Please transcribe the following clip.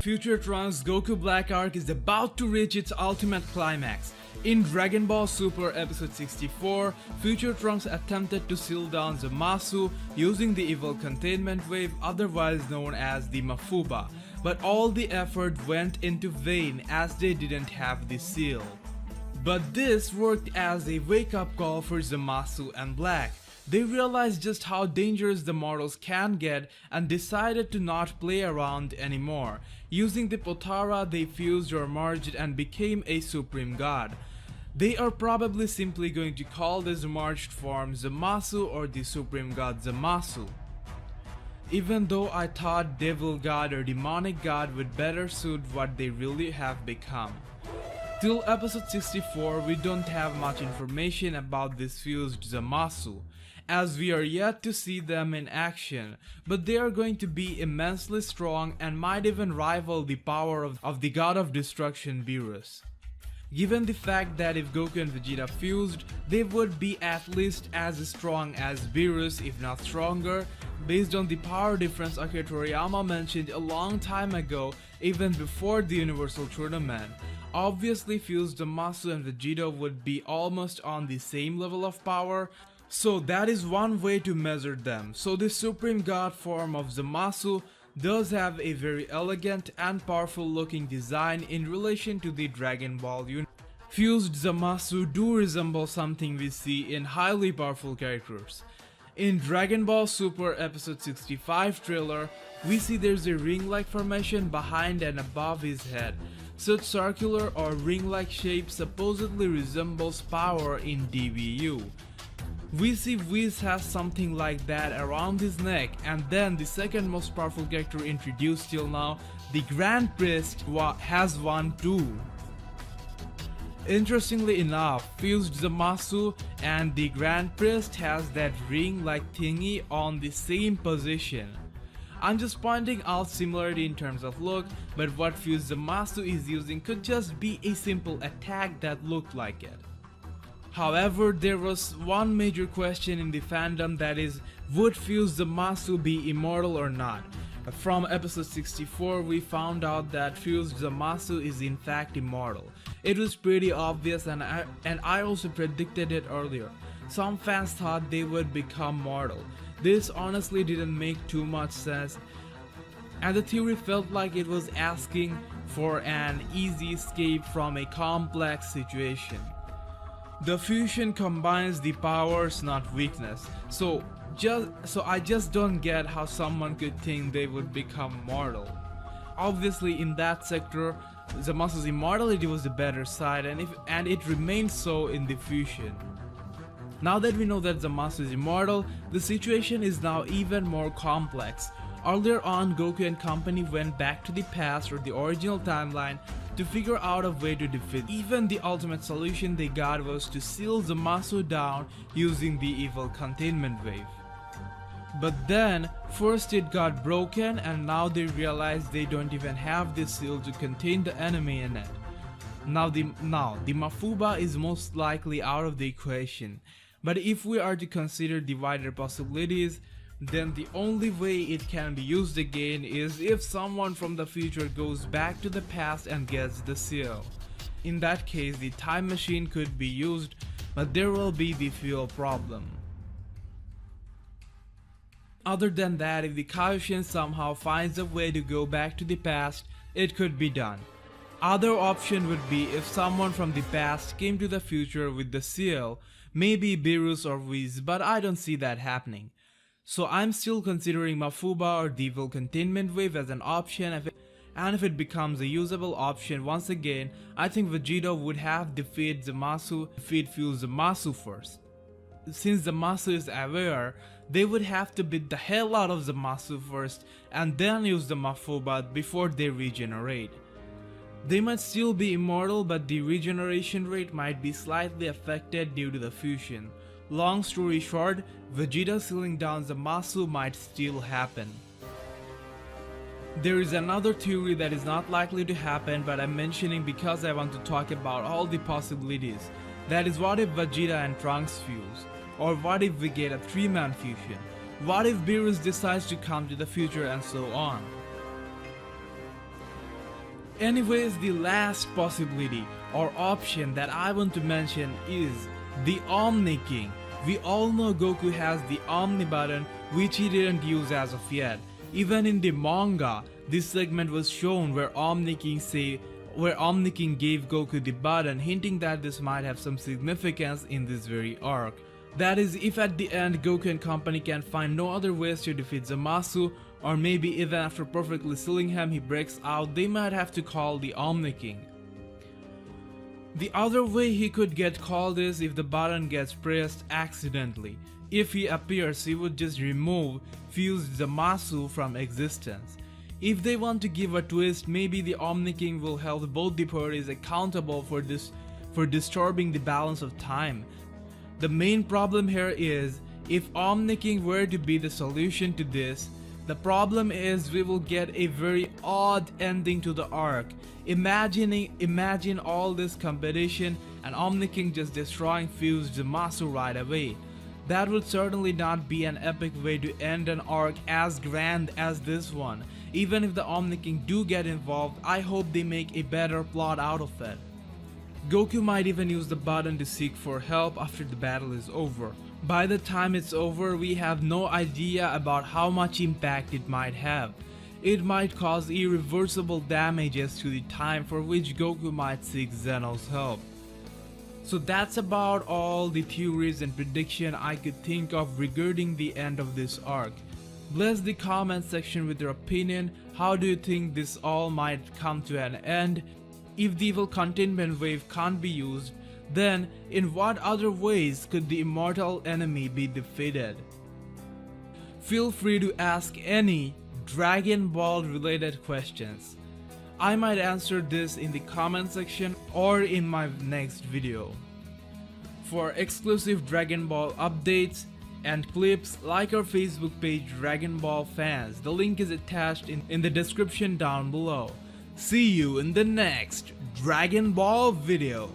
Future Trunks' Goku Black arc is about to reach its ultimate climax. In Dragon Ball Super Episode 64, Future Trunks attempted to seal down Zamasu using the evil containment wave, otherwise known as the Mafuba, but all the effort went into vain as they didn't have the seal. But this worked as a wake-up call for Zamasu and Black. They realized just how dangerous the mortals can get and decided to not play around anymore. Using the Potara, they fused or merged and became a supreme god. They are probably simply going to call this merged form Zamasu or the supreme god Zamasu. Even though I thought devil god or demonic god would better suit what they really have become. Till episode 64, we don't have much information about this fused Zamasu, as we are yet to see them in action, but they are going to be immensely strong and might even rival the power of the god of destruction Beerus. Given the fact that if Goku and Vegeta fused, they would be at least as strong as Beerus, if not stronger, based on the power difference Akira Toriyama mentioned a long time ago, even before the Universal Tournament. Obviously, fused Zamasu and Vegeta would be almost on the same level of power, so that is one way to measure them. So the supreme god form of Zamasu does have a very elegant and powerful looking design in relation to the Dragon Ball universe. Fused Zamasu do resemble something we see in highly powerful characters. In Dragon Ball Super Episode 65 trailer, we see there's a ring-like formation behind and above his head. Such circular or ring-like shape supposedly resembles power in DBU. We see Whis has something like that around his neck, and then the second most powerful character introduced till now, the Grand Priest, has one too. Interestingly enough, fused Zamasu and the Grand Priest has that ring-like thingy on the same position. I'm just pointing out similarity in terms of look, but what fused Zamasu is using could just be a simple attack that looked like it. However, there was one major question in the fandom, that is, would fused Zamasu be immortal or not? From episode 64, we found out that fused Zamasu is in fact immortal. It was pretty obvious, and I also predicted it earlier. Some fans thought they would become mortal. This honestly didn't make too much sense, and the theory felt like it was asking for an easy escape from a complex situation. The fusion combines the powers, not weakness, so I just don't get how someone could think they would become mortal. Obviously, in that sector, Zamasu's immortality was the better side, and it remains so in the fusion. Now that we know that Zamasu is immortal, the situation is now even more complex. Earlier on, Goku and company went back to the past or the original timeline to figure out a way to defeat. Even the ultimate solution they got was to seal Zamasu down using the evil containment wave. But then, first it got broken, and now they realize they don't even have this seal to contain the enemy in it. Now the Mafuba is most likely out of the equation. But if we are to consider the wider possibilities, then the only way it can be used again is if someone from the future goes back to the past and gets the seal. In that case, the time machine could be used, but there will be the fuel problem. Other than that, if the Kaioshin somehow finds a way to go back to the past, it could be done. Other option would be if someone from the past came to the future with the seal, maybe Beerus or Whis, but I don't see that happening. So I'm still considering Mafuba or the evil containment wave as an option, and if it becomes a usable option once again, I think Vegeta would have defeat fused Zamasu first. Since Zamasu is aware, they would have to beat the hell out of Zamasu first and then use the Mafuba before they regenerate. They might still be immortal, but the regeneration rate might be slightly affected due to the fusion. Long story short, Vegeta sealing down Zamasu might still happen. There is another theory that is not likely to happen, but I'm mentioning because I want to talk about all the possibilities. That is, what if Vegeta and Trunks fuse? Or what if we get a 3-man fusion? What if Beerus decides to come to the future, and so on? Anyways, the last possibility or option that I want to mention is the Omni King. We all know Goku has the Omni button, which he didn't use as of yet. Even in the manga, this segment was shown where Omni King gave Goku the button, hinting that this might have some significance in this very arc. That is, if at the end Goku and company can find no other ways to defeat Zamasu, or maybe even after perfectly sealing him he breaks out, they might have to call the Omni King. The other way he could get called is if the button gets pressed accidentally. If he appears, he would just remove fused Zamasu from existence. If they want to give a twist, maybe the Omni King will hold both the parties accountable for disturbing the balance of time. The main problem here is, if Omni King were to be the solution to this, the problem is we will get a very odd ending to the arc. Imagine all this competition and Omni King just destroying fused Zamasu right away. That would certainly not be an epic way to end an arc as grand as this one. Even if the Omni King do get involved, I hope they make a better plot out of it. Goku might even use the button to seek for help after the battle is over. By the time it's over, we have no idea about how much impact it might have. It might cause irreversible damages to the time for which Goku might seek Zeno's help. So that's about all the theories and prediction I could think of regarding the end of this arc. Bless the comment section with your opinion. How do you think this all might come to an end? If the evil containment wave can't be used, then in what other ways could the immortal enemy be defeated? Feel free to ask any Dragon Ball related questions. I might answer this in the comment section or in my next video. For exclusive Dragon Ball updates and clips, like our Facebook page Dragon Ball Fans. The link is attached in the description down below. See you in the next Dragon Ball video.